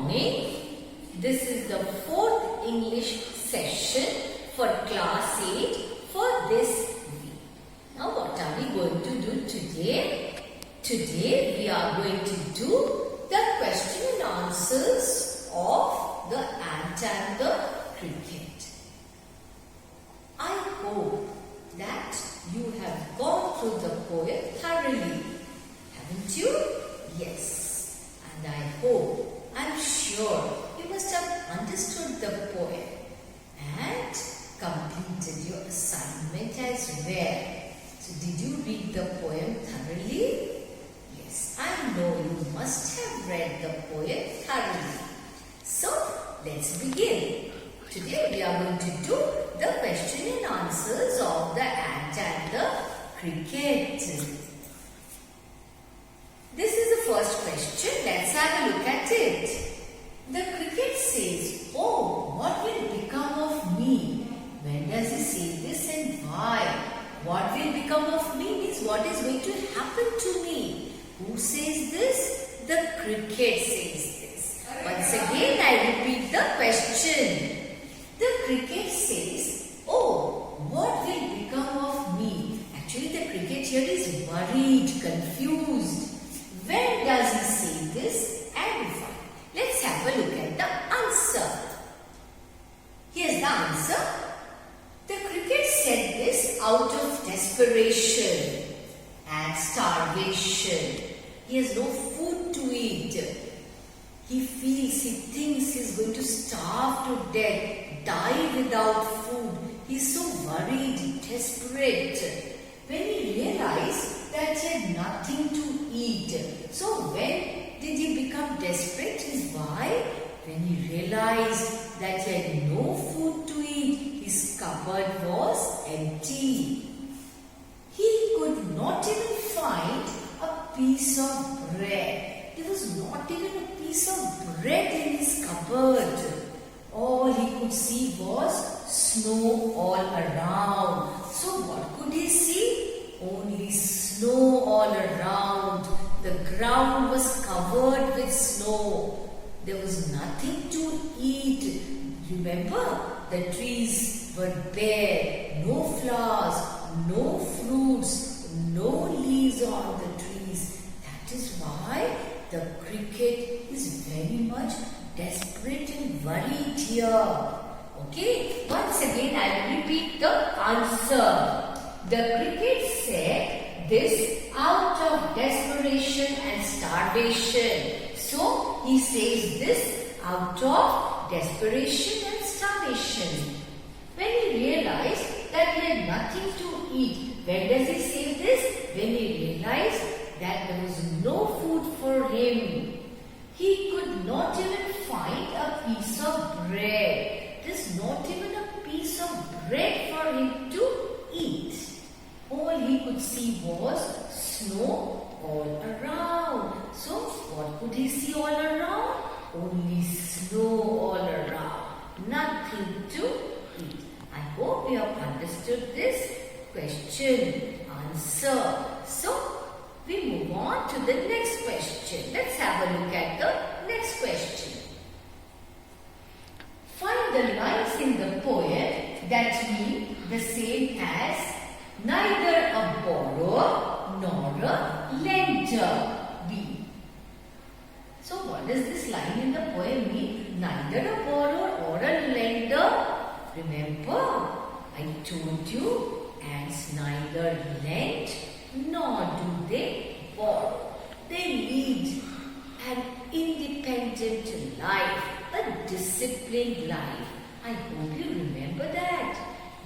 morning. This is the 4th English session for class 8 for this week. Now what are we going to do today? Today we are going to do the question and answers of the ant and the cricket. I hope that you have gone through the poem thoroughly. Haven't you? Yes. And I hope, I'm sure you must have understood the poem and completed your assignment as well. So did you read the poem thoroughly? Yes, I know you must have read the poem thoroughly. So let's begin. Today we are going to do the question and answers of the ant and the cricket. This is the first question. Let's have a look at it. The cricket says, "Oh, what will become of me?" When does he say this and why? What will become of me means what is going to happen to me. Who says this? The cricket says this. Once again I repeat the question. The cricket says, "Oh, what will become of me?" Actually the cricket here is worried, confused. When does he say this and why? Let's have a look at the answer. Here's the answer. The cricket said this out of desperation and starvation. He has no food to eat. He thinks he's going to starve to death, die without food. He's so worried, desperate. When he realized that he had nothing to eat. So when did he become desperate? Is why? When he realized that he had no food to eat, his cupboard was empty. He could not even find a piece of bread. There was not even a piece of bread in his cupboard. All he could see was snow all around. So what could he see? Only snow all around. The ground was covered with snow. There was nothing to eat. Remember, the trees were bare. No flowers, no fruits, no leaves on the trees. That is why the cricket is very much desperate and worried here. Okay, once again I will repeat the answer. The cricket said this out of desperation and starvation. So he says this out of desperation and starvation. When he realized that he had nothing to eat, when does he say this? When he realized that there was no food for him. He could not even find a piece of bread. There's not even a piece of bread for him to eat. All he could see was snow all around. So what could he see all around? Only snow all around. Nothing to eat. I hope you have understood this question answer. So we move on to the next question. Let's have a look at the next question. Find the lines in the poem that mean the same as neither a borrower nor a lender be. So what does this line in the poem mean? Neither a borrower or a lender. Remember, I told you ants neither lend nor do they borrow. They lead an independent life, a disciplined life. I hope you remember that.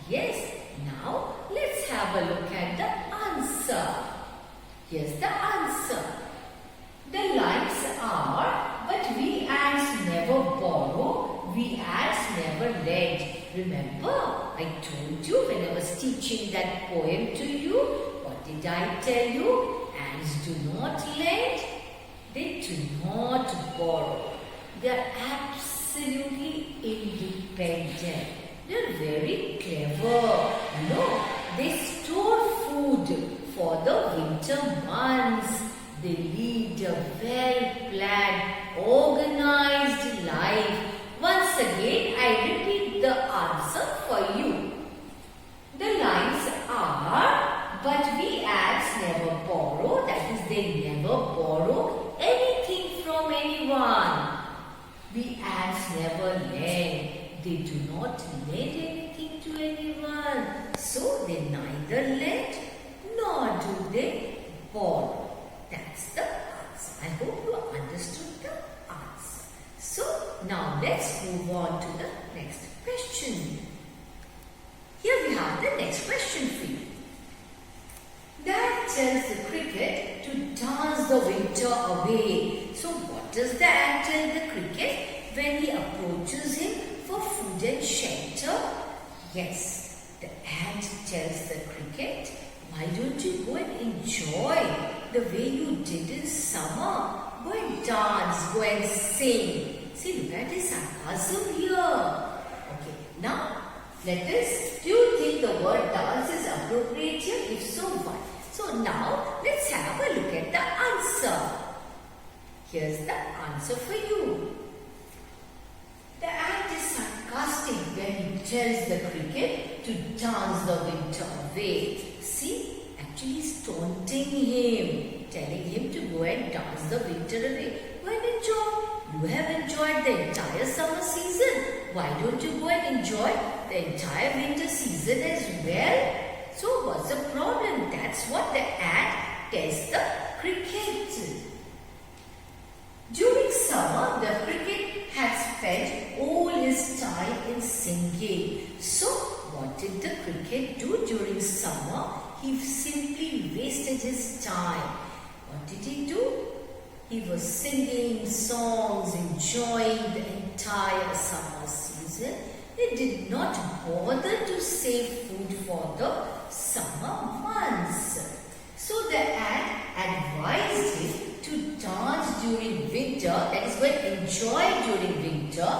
Yes, now let's have a look at the answer. Here's the answer. The lines are, but we ants never borrow, we ants never lend. Remember, I told you when I was teaching that poem to you, what did I tell you? Ants do not lend, they do not borrow. They are absolutely independent. They are very clever. No, they store food for the winter months. They lead a well-planned, organized life. Once again, I repeat the answer for you. The lines are, but we ants never borrow, that is, they never borrow anything from anyone. We ants never lend, they do not lend anything to anyone. So they neither lend nor do they borrow. That's the answer. I hope you understood the answer. So now let's move on to the next question. Here we have the next question for you. Dad tells the cricket to dance the winter away. So what does the ant tell the cricket when he approaches him for food and shelter? Yes, the ant tells the cricket, why don't you go and enjoy the way you did in summer? Go and dance, go and sing. See, look at his sarcasm here. Okay, now do you think the word dance is appropriate here? If so, why? So now let's have a look at the answer. Here's the answer for you. The ant is sarcastic when he tells the cricket to dance the winter away. See, actually he's taunting him, telling him to go and dance the winter away. Go and enjoy. You have enjoyed the entire summer season. Why don't you go and enjoy the entire winter season as well? So what's the problem? That's what the ant tells the cricket. During summer, the cricket had spent all his time in singing. So what did the cricket do during summer? He simply wasted his time. What did he do? He was singing songs, enjoying the entire summer season. He did not bother to save food for the summer months. So the ant advised him to dance during winter, that is, go and enjoy during winter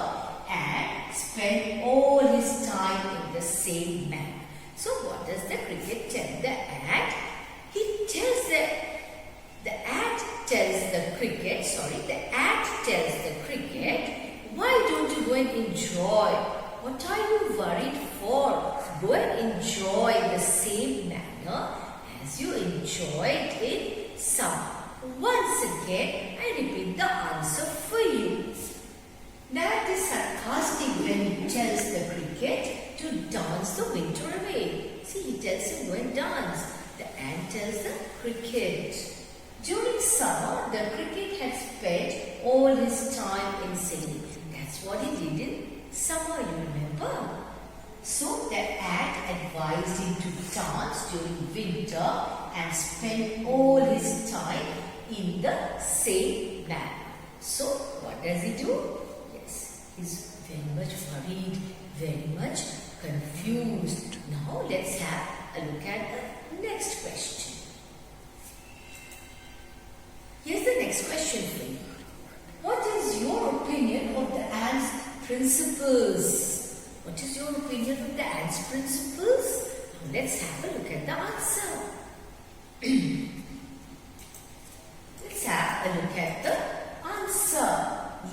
and spend all his time in the same manner. So what does the cricket tell the ant? The ant tells the cricket, why don't you go and enjoy? What are you worried for? Go and enjoy the same manner as you enjoyed in summer. Once again, I repeat the answer for you. Dad is sarcastic when he tells the cricket to dance the winter away. See, he tells him go and dance. The ant tells the cricket. During summer, the cricket had spent all his time in singing. That's what he did in summer, you remember? So the ant advised him to dance during winter and spend all his time in the same manner. So what does he do? Yes, he's very much worried, very much confused. Now let's have a look at the next question. Here's the next question for you. What is your opinion of the ant's principles? What is your opinion of the ant's principles? Now let's have a look at the answer. Let's have a look at the answer.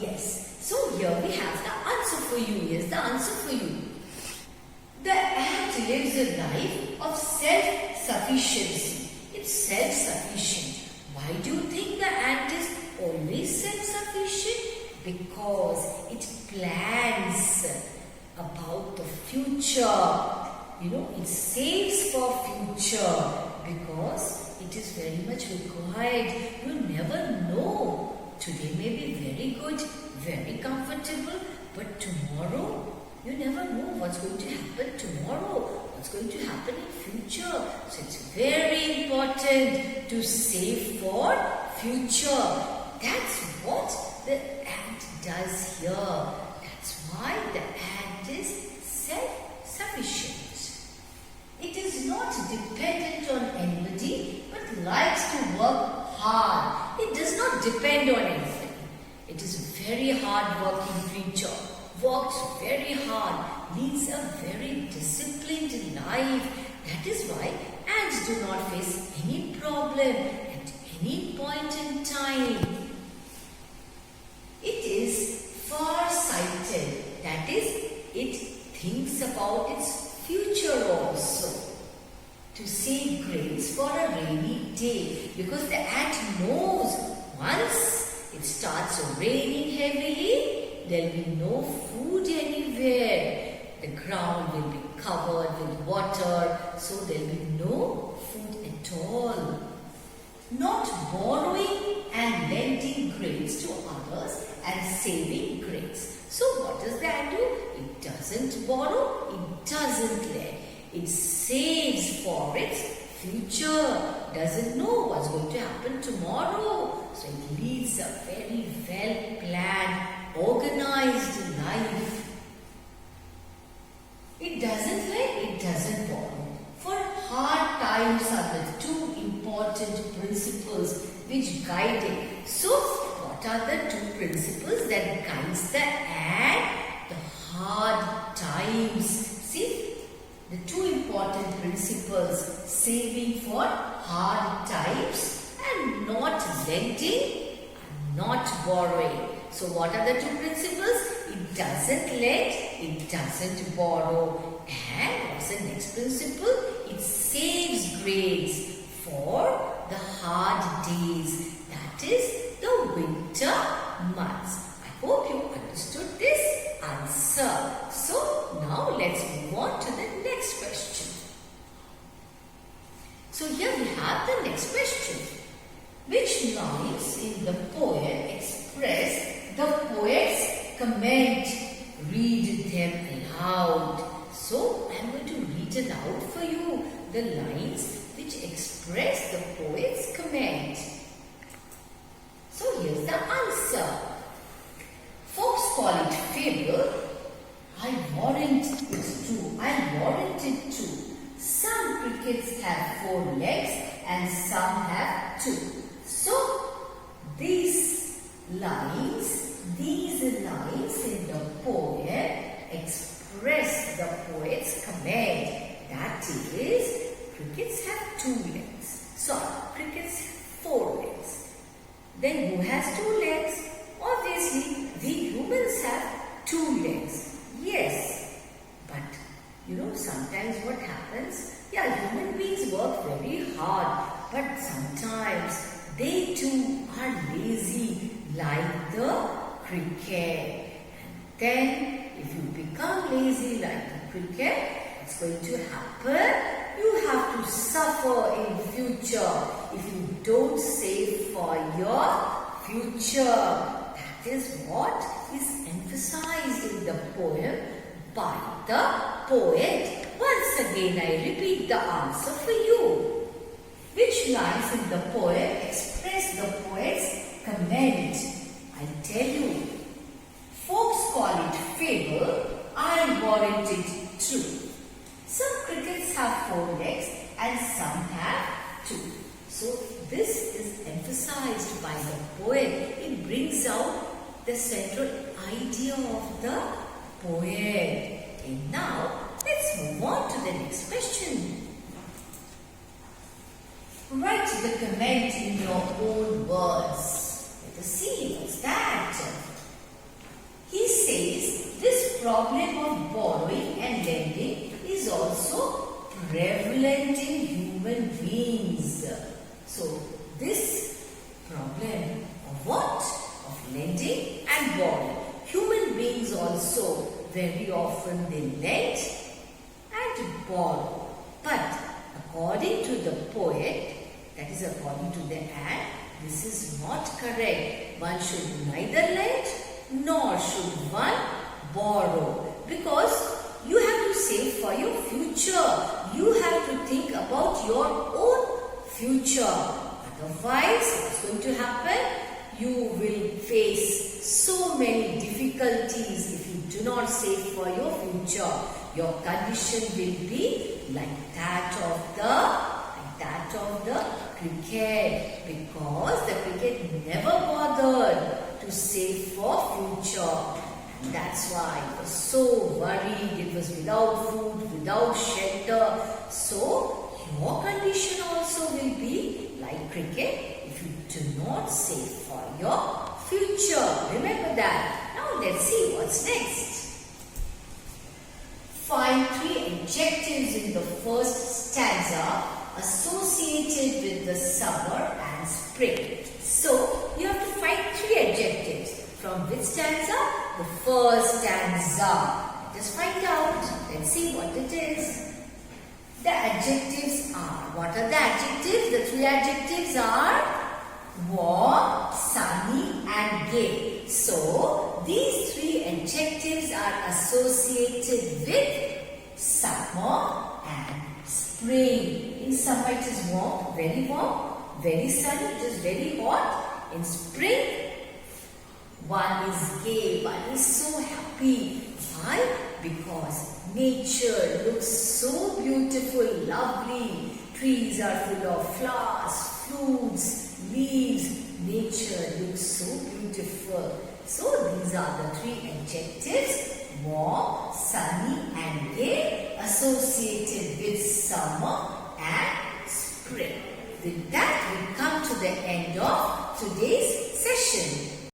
Yes. So here we have the answer for you. Here's the answer for you. The ant lives a life of self-sufficiency. It's self-sufficient. Why do you think the ant is always self-sufficient? Because it plans about the future. It saves for future because it is very much required. You never know. Today may be very good, very comfortable, but tomorrow, you never know what's going to happen tomorrow, what's going to happen in future. So it's very important to save for future. That's what the ant does here. That's why the ant is self-sufficient. It is not dependent on anybody, but likes to work hard. It does not depend on anything. It is a very hard-working creature. Works very hard, leads a very disciplined life. That is why ants do not face any problem at any point in time. It is far about its future also. To save grains for a rainy day, because the ant knows once it starts raining heavily, there will be no food anywhere. The ground will be covered with water, so there will be no food at all. Not borrowing and lending grains to others and saving grains. So what does the ant do? It doesn't borrow, it doesn't lend. It saves for its future. Doesn't know what's going to happen tomorrow. So it leads a very well planned, organized life. It doesn't lend, it doesn't borrow. For hard times are the two important principles which guide it. So what are the two principles that guides the ant? The hard times. See? The two important principles, saving for hard times and not lending and not borrowing. So what are the two principles? It doesn't lend, it doesn't borrow. And what's the next principle? It saves grains for the hard days. That is the winter months. I hope you understood this answer. So now let's move on to the next question. So here we have the next question. Which lines in the poem express the poet's comment? Read them aloud. So I am going to read aloud for you the lines which express the poet's comment. So here's the answer. Folks call it fable. I warrant it too. I warrant it too. Some crickets have 4 legs and some have 2. So these lines in the poem express the poet's comment. That is, crickets have 2 legs. Sorry, crickets 4 legs. Then who has 2 legs? Obviously, we humans have 2 legs. Yes, but you know sometimes what happens? Yeah, human beings work very hard, but sometimes they too are lazy like the cricket. And then if you become lazy like the cricket, what's going to happen? You have to suffer in future if you don't save for your future. That is what is emphasized in the poem by the poet. Once again, I repeat the answer for you. Which lines in the poem express the poet's comment? I'll tell you. Folks call it fable. I warrant it true. Some crickets have 4 legs and some have 2. So this is emphasized by the poet. It brings out the central idea of the poet. And now let's move on to the next question. Write the comment in your own words. Let us see what's that. He says this problem of borrowing and lending is also prevalent in human beings. So this problem of what? Of lending and borrowing. Human beings also very often they lend and borrow. But according to the poet, that is according to the ant, this is not correct. One should neither lend nor should one borrow, because you have to save for your future. You have to think about your own future. Otherwise, what's going to happen? You will face so many difficulties if you do not save for your future. Your condition will be like that of the cricket, because the cricket never bothered to save for future. And that's why it was so worried. It was without food, without shelter. So your condition also will be like cricket if you do not save for your future. Remember that. Now let's see what's next. Find adjectives in the first stanza associated with the summer and spring. So, you have to find 3 adjectives. From which stanza? The first stanza. Let us find out. Let's see what it is. The adjectives are, what are the adjectives? The 3 adjectives are warm, sunny and gay. So, these 3 adjectives are associated with summer and spring. In summer it is warm, very sunny, it is very hot. In spring, one is gay, one is so happy. Why? Because nature looks so beautiful, lovely. Trees are full of flowers, fruits, leaves. Nature looks so beautiful. So these are the 3 adjectives: warm, sunny and gay, associated with summer and spring. With that, we come to the end of today's session.